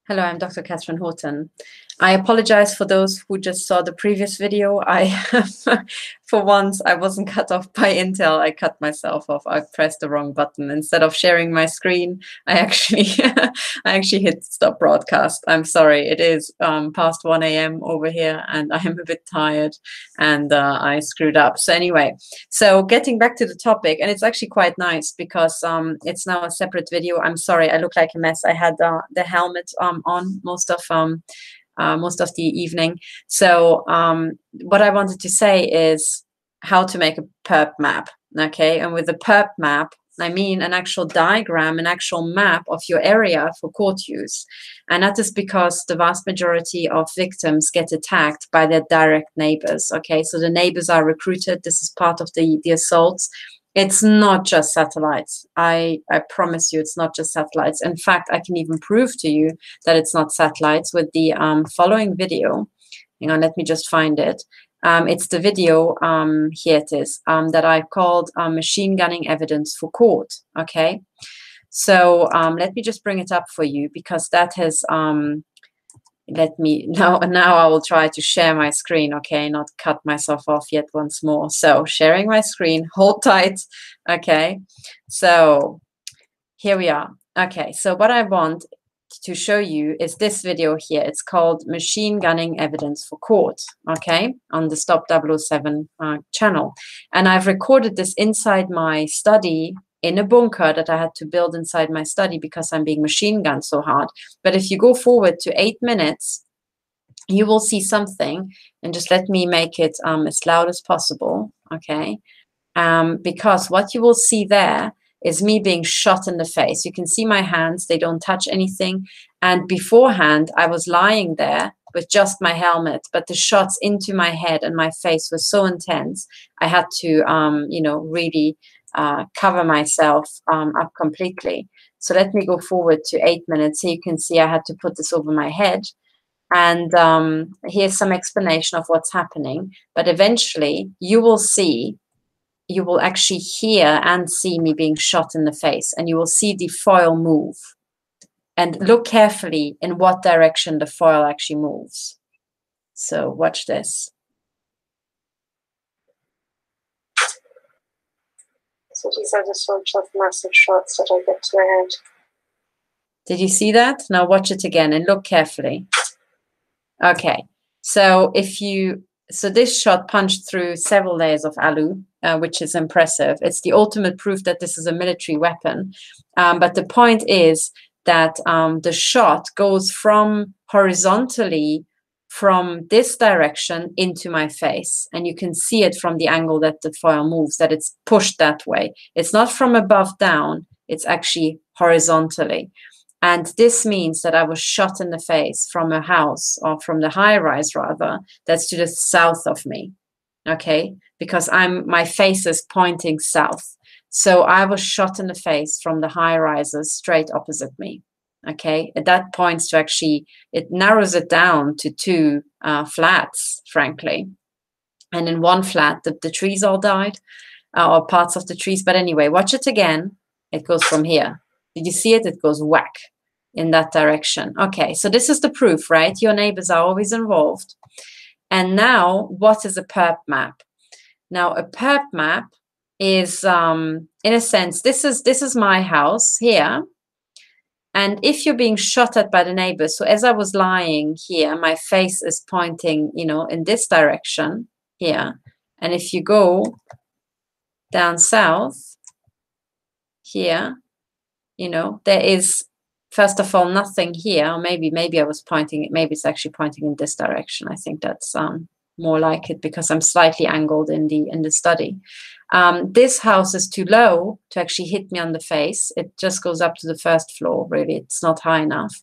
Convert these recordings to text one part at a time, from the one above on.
Hello, I'm Dr. Katherine Horton. I apologize for those who just saw the previous video. For once, I wasn't cut off by Intel. I cut myself off. I pressed the wrong button. Instead of sharing my screen, I actually hit stop broadcast. I'm sorry. It is past 1 a.m. over here, and I am a bit tired, and I screwed up. So anyway, so getting back to the topic, and it's actually quite nice because it's now a separate video. I'm sorry, I look like a mess. I had the helmet on most of the evening. So what I wanted to say is how to make a perp map. Okay, and with the perp map, I mean an actual diagram, an actual map of your area for court use. And that is because the vast majority of victims get attacked by their direct neighbors. Okay, so the neighbors are recruited. This is part of the assaults. It's not just satellites. I promise you it's not just satellites. In fact, I can even prove to you that it's not satellites with the following video. Hang on, let me just find it. It's the video, here it is, that I've called Machine Gunning Evidence for Court, okay? So let me just bring it up for you because that has, now I will try to share my screen, okay, not cut myself off yet once more. So sharing my screen, hold tight, okay? So here we are. Okay, so what I want to show you is this video here. It's called Machine Gunning Evidence for Court, okay, on the Stop 007 channel. And I've recorded this inside my study in a bunker that I had to build inside my study because I'm being machine gunned so hard. But if you go forward to 8 minutes, you will see something, and just let me make it as loud as possible, okay? Because what you will see there is me being shot in the face. You can see my hands, they don't touch anything. And beforehand, I was lying there with just my helmet, but the shots into my head and my face were so intense, I had to, really cover myself up completely. So let me go forward to 8 minutes. So you can see I had to put this over my head. And here's some explanation of what's happening. But eventually you will actually hear and see me being shot in the face, and you will see the foil move. And look carefully in what direction the foil actually moves. So watch this. So these are the sort of massive shots that I get to my head. Did you see that? Now watch it again and look carefully. Okay, so so this shot punched through several layers of alu, which is impressive. It's the ultimate proof that this is a military weapon. But the point is that the shot goes from horizontally from this direction into my face. And you can see it from the angle that the foil moves, that it's pushed that way. It's not from above down, it's actually horizontally. And this means that I was shot in the face from a house, or from the high rise rather, that's to the south of me, okay? Because my face is pointing south. So I was shot in the face from the high rises straight opposite me, okay? That points to actually, it narrows it down to 2 flats, frankly. And in one flat, the trees all died, or parts of the trees. But anyway, watch it again. It goes from here. Did you see it? It goes whack in that direction. Okay, so this is the proof, right? Your neighbors are always involved. And now, what is a perp map? Now, a perp map is, in a sense, this is my house here. And if you're being shot at by the neighbors, so as I was lying here, my face is pointing, in this direction here. And if you go down south here, there is, first of all, nothing here. Or maybe I was pointing, maybe it's actually pointing in this direction. I think that's more like it because I'm slightly angled in the study. This house is too low to actually hit me on the face. It just goes up to the first floor, really. It's not high enough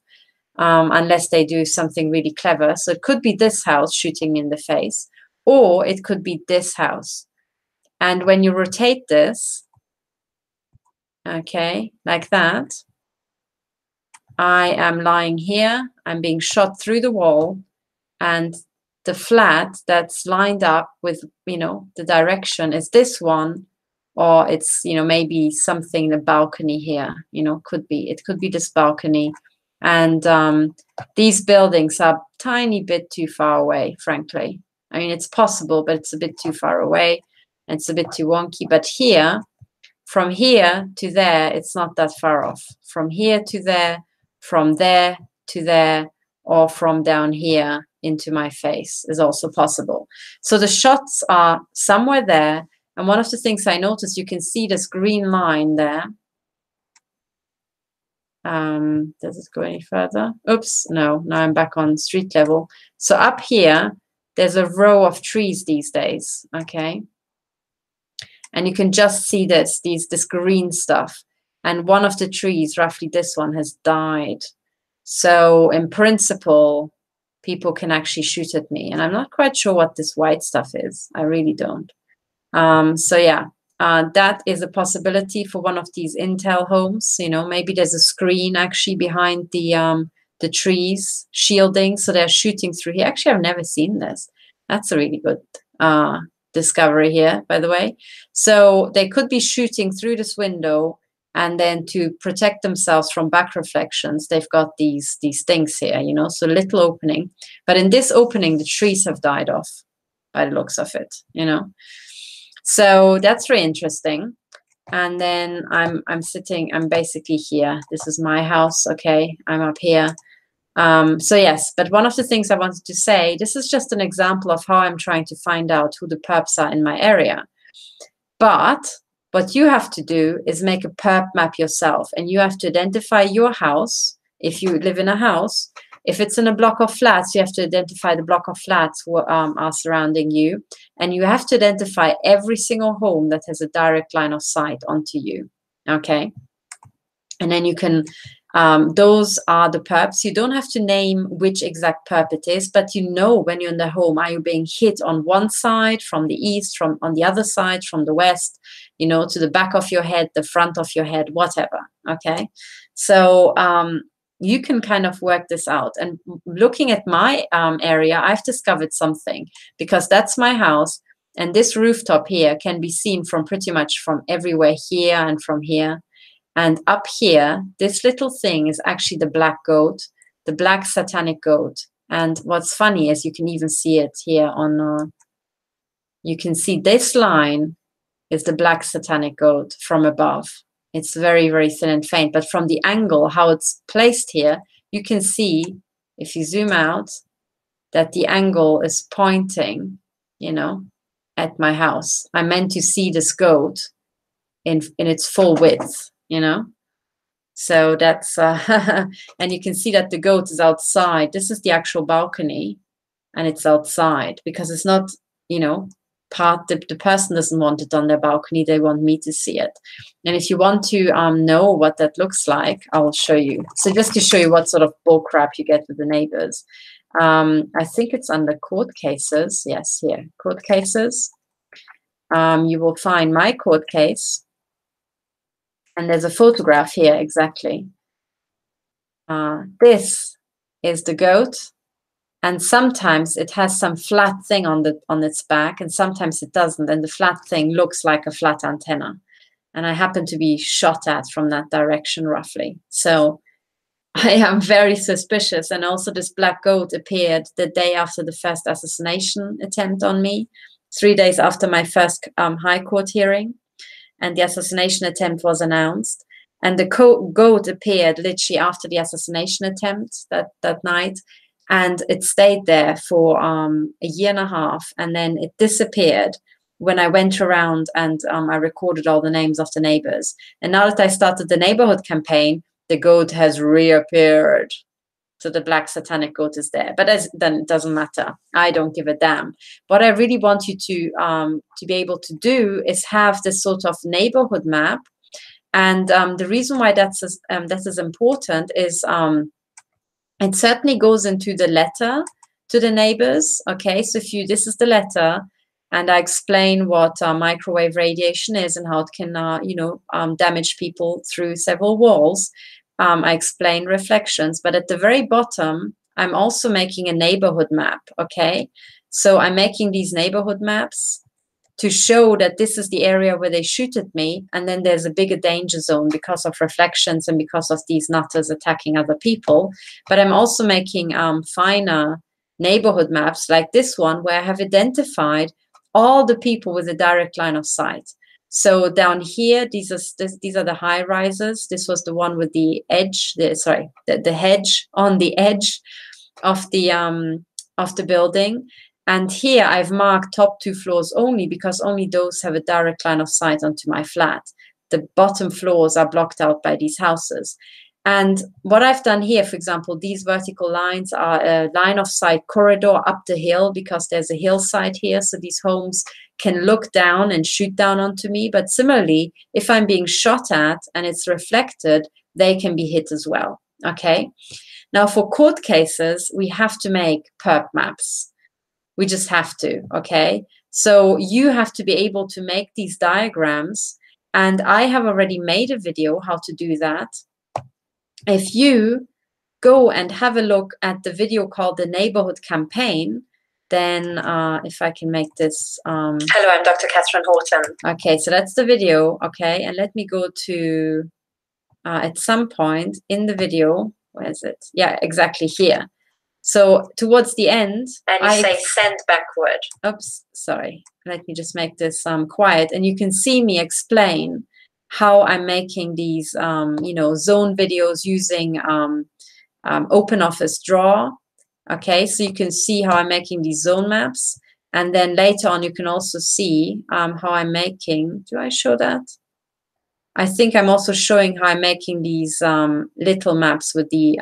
unless they do something really clever. So it could be this house shooting me in the face, or it could be this house. And when you rotate this, okay, like that, I am lying here, I'm being shot through the wall, and the flat that's lined up with, the direction is this one, or it's, maybe something, the balcony here, it could be this balcony, And these buildings are a tiny bit too far away, frankly. I mean, it's possible, but it's a bit too far away. And it's a bit too wonky. But here, from here to there, it's not that far off. From here to there, from there to there, or from down here into my face is also possible. So the shots are somewhere there. And one of the things I noticed, you can see this green line there. Does it go any further? Oops, no, now I'm back on street level. So up here, there's a row of trees these days, okay? And you can just see this green stuff. And one of the trees, roughly this one, has died. So in principle, people can actually shoot at me. And I'm not quite sure what this white stuff is. I really don't. So yeah. That is a possibility for one of these Intel homes. You know, maybe there's a screen actually behind the trees shielding, so they're shooting through here. Actually, I've never seen this. That's a really good discovery here, by the way. So they could be shooting through this window, and then to protect themselves from back reflections, they've got these things here. You know, so little opening. But in this opening, the trees have died off, by the looks of it. You know. So that's very interesting. And then I'm basically here. This is my house, okay? I'm up here. So yes, but one of the things I wanted to say, this is just an example of how I'm trying to find out who the perps are in my area. But what you have to do is make a perp map yourself, and you have to identify your house. If you live in a house, if it's in a block of flats, you have to identify the block of flats who are surrounding you. And you have to identify every single home that has a direct line of sight onto you, okay? And then you can, those are the perps. You don't have to name which exact perp it is, but you know when you're in the home, are you being hit on one side, from the east, from on the other side, from the west, you know, to the back of your head, the front of your head, whatever, okay? So you can kind of work this out. And looking at my area, I've discovered something, because that's my house. And this rooftop here can be seen from pretty much from everywhere here and from here. And up here, this little thing is actually the black goat, the black satanic goat. And what's funny is you can even see it here on, you can see this line is the black satanic goat from above. It's very, very thin and faint. But from the angle, how it's placed here, you can see, if you zoom out, that the angle is pointing, you know, at my house. I'm meant to see this goat in its full width, you know. So that's, and you can see that the goat is outside. This is the actual balcony, and it's outside because it's not, you know, the person doesn't want it on their balcony. They want me to see it. And if you want to know what that looks like, I'll show you. So just to show you what sort of bullcrap you get with the neighbors. I think it's under court cases. Yes, here, court cases. You will find my court case. And there's a photograph here, exactly. This is the goat. And sometimes it has some flat thing on its back, and sometimes it doesn't. And the flat thing looks like a flat antenna. And I happen to be shot at from that direction, roughly. So I am very suspicious. And also this black goat appeared the day after the first assassination attempt on me, 3 days after my first high court hearing. And the assassination attempt was announced. And the goat appeared literally after the assassination attempt that night. And it stayed there for a year and a half, and then it disappeared when I went around and I recorded all the names of the neighbors. And now that I started the neighborhood campaign, the goat has reappeared. So the black satanic goat is there. But then it doesn't matter. I don't give a damn. What I really want you to be able to do is have this sort of neighborhood map. And the reason why that is important is it certainly goes into the letter to the neighbors. Okay, so this is the letter, and I explain what microwave radiation is and how it can, damage people through several walls. I explain reflections, but at the very bottom, I'm also making a neighborhood map. Okay, so I'm making these neighborhood maps, to show that this is the area where they shoot at me, and then there's a bigger danger zone because of reflections and because of these nutters attacking other people. But I'm also making finer neighborhood maps like this one, where I have identified all the people with a direct line of sight. So down here, these are the high rises. This was the one with the edge, the hedge on the edge of the building. And here I've marked top 2 floors only, because only those have a direct line of sight onto my flat. The bottom floors are blocked out by these houses. And what I've done here, for example, these vertical lines are a line of sight corridor up the hill, because there's a hillside here. So these homes can look down and shoot down onto me. But similarly, if I'm being shot at and it's reflected, they can be hit as well. Okay. Now for court cases, we have to make perp maps. We just have to, okay? So you have to be able to make these diagrams, and I have already made a video how to do that. If you go and have a look at the video called The Neighborhood Campaign, then if I can make this... Hello, I'm Dr. Katherine Horton. Okay, so that's the video, okay? And let me go to, at some point in the video, where is it? Yeah, exactly here. So towards the end, and you say send backward. Oops, sorry. Let me just make this quiet, and you can see me explain how I'm making these, zone videos using OpenOffice Draw. Okay, so you can see how I'm making these zone maps, and then later on you can also see how I'm making. Do I show that? I think I'm also showing how I'm making these little maps with the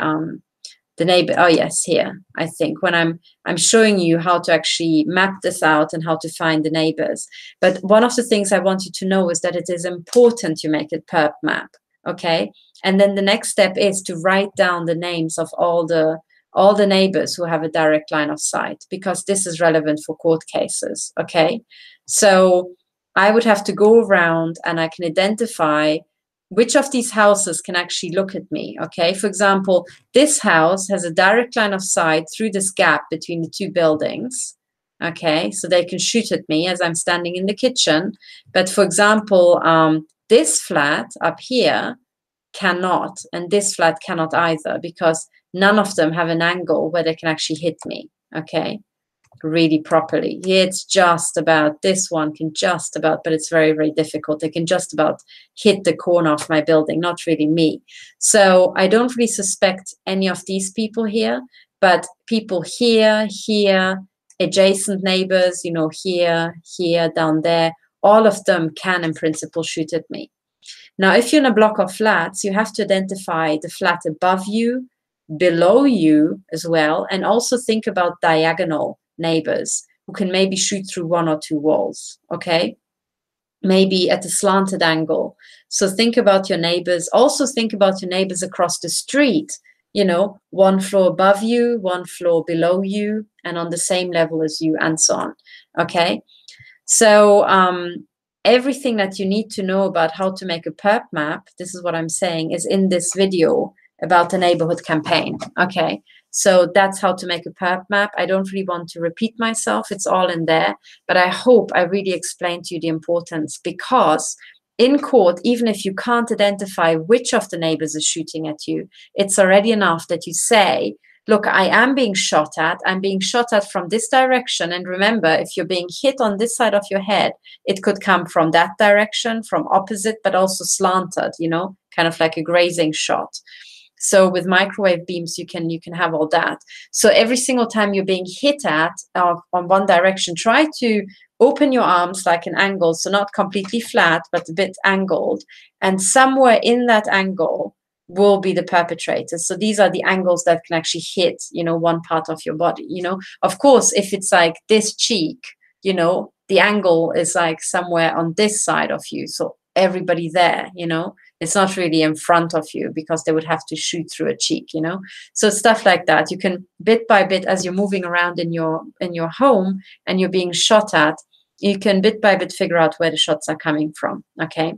neighbor. Oh yes, here I think when I'm showing you how to actually map this out and how to find the neighbors. But one of the things I want you to know is that it is important you make a perp map, okay? And then the next step is to write down the names of all the neighbors who have a direct line of sight, because this is relevant for court cases, okay? So I would have to go around and I can identify which of these houses can actually look at me, okay? For example, this house has a direct line of sight through this gap between the 2 buildings, okay? So they can shoot at me as I'm standing in the kitchen. But for example, this flat up here cannot, and this flat cannot either, because none of them have an angle where they can actually hit me, okay? Really properly. Here it's just about, this one can just about, but it's very, very difficult. They can just about hit the corner of my building, not really me. So I don't really suspect any of these people here, but people here, adjacent neighbors, here, down there, all of them can in principle shoot at me. Now, if you're in a block of flats, you have to identify the flat above you, below you as well, and also think about diagonal neighbors who can maybe shoot through 1 or 2 walls, okay? Maybe at a slanted angle. So think about your neighbors. Also think about your neighbors across the street, 1 floor above you, 1 floor below you, and on the same level as you, and so on, okay? So everything that you need to know about how to make a perp map, this is what I'm saying, is in this video about the neighborhood campaign, okay? So that's how to make a perp map. I don't really want to repeat myself. It's all in there. But I hope I really explained to you the importance, because in court, even if you can't identify which of the neighbors is shooting at you, it's already enough that you say, look, I am being shot at. I'm being shot at from this direction. And remember, if you're being hit on this side of your head, it could come from that direction, from opposite, but also slanted, kind of like a grazing shot. So with microwave beams, you can have all that. So every single time you're being hit at on one direction, try to open your arms like an angle, so not completely flat, but a bit angled. And somewhere in that angle will be the perpetrator. So these are the angles that can actually hit, one part of your body, Of course, if it's like this cheek, the angle is like somewhere on this side of you. So everybody there, it's not really in front of you, because they would have to shoot through a cheek, So stuff like that. You can bit by bit, as you're moving around in your home and you're being shot at, you can bit by bit figure out where the shots are coming from. Okay.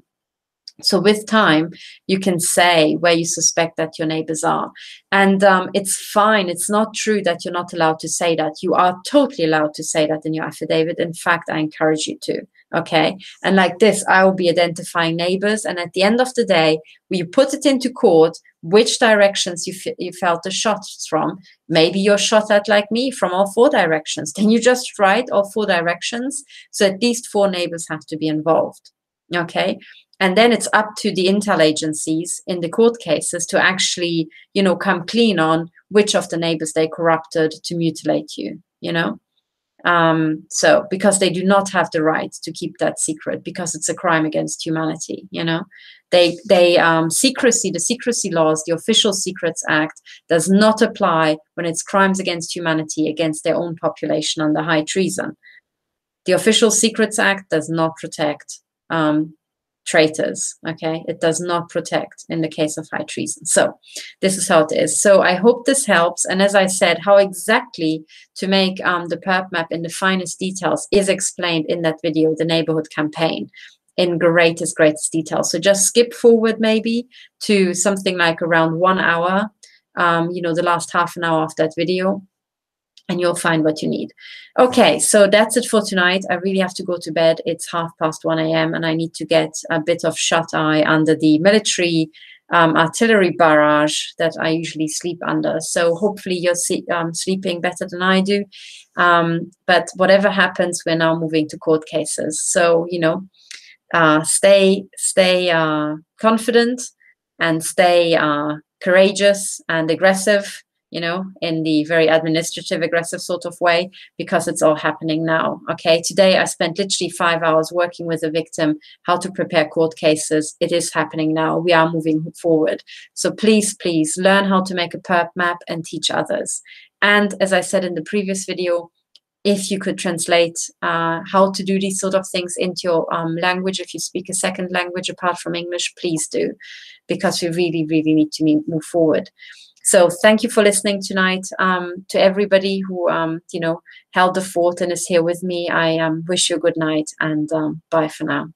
So with time, you can say where you suspect that your neighbors are. And it's fine. It's not true that you're not allowed to say that. You are totally allowed to say that in your affidavit. In fact, I encourage you to. Okay. And like this, I will be identifying neighbors. And at the end of the day, you put it into court, which directions you felt the shots from. Maybe you're shot at, like me, from all 4 directions. Then you just write all 4 directions. So at least 4 neighbors have to be involved. Okay. And then it's up to the intel agencies in the court cases to actually, you know, come clean on which of the neighbors they corrupted to mutilate you, you know. So because they do not have the right to keep that secret, because it's a crime against humanity, you know. The secrecy laws, the Official Secrets Act, does not apply when it's crimes against humanity against their own population under high treason. The Official Secrets Act does not protect traitors. Okay, it does not protect in the case of high treason. So this is how it is. So I hope this helps. And as I said, how exactly to make the perp map in the finest details is explained in that video, the neighborhood campaign, in greatest detail. So just skip forward maybe to something like around 1 hour, you know, the last half an hour of that video, and you'll find what you need. Okay, so that's it for tonight. I really have to go to bed. It's 1:30 a.m. and I need to get a bit of shut-eye under the military artillery barrage that I usually sleep under. So hopefully you're sleeping better than I do. But whatever happens, we're now moving to court cases. So, you know, stay confident and stay courageous and aggressive, you know, in the very administrative, aggressive sort of way, because it's all happening now. Okay, today I spent literally 5 hours working with a victim, how to prepare court cases. It is happening now. We are moving forward. So please, please learn how to make a perp map and teach others. And as I said in the previous video, if you could translate how to do these sort of things into your language, if you speak a second language apart from English, please do, because we really, really need to move forward. So thank you for listening tonight. To everybody who, you know, held the fort and is here with me, I wish you a good night, and bye for now.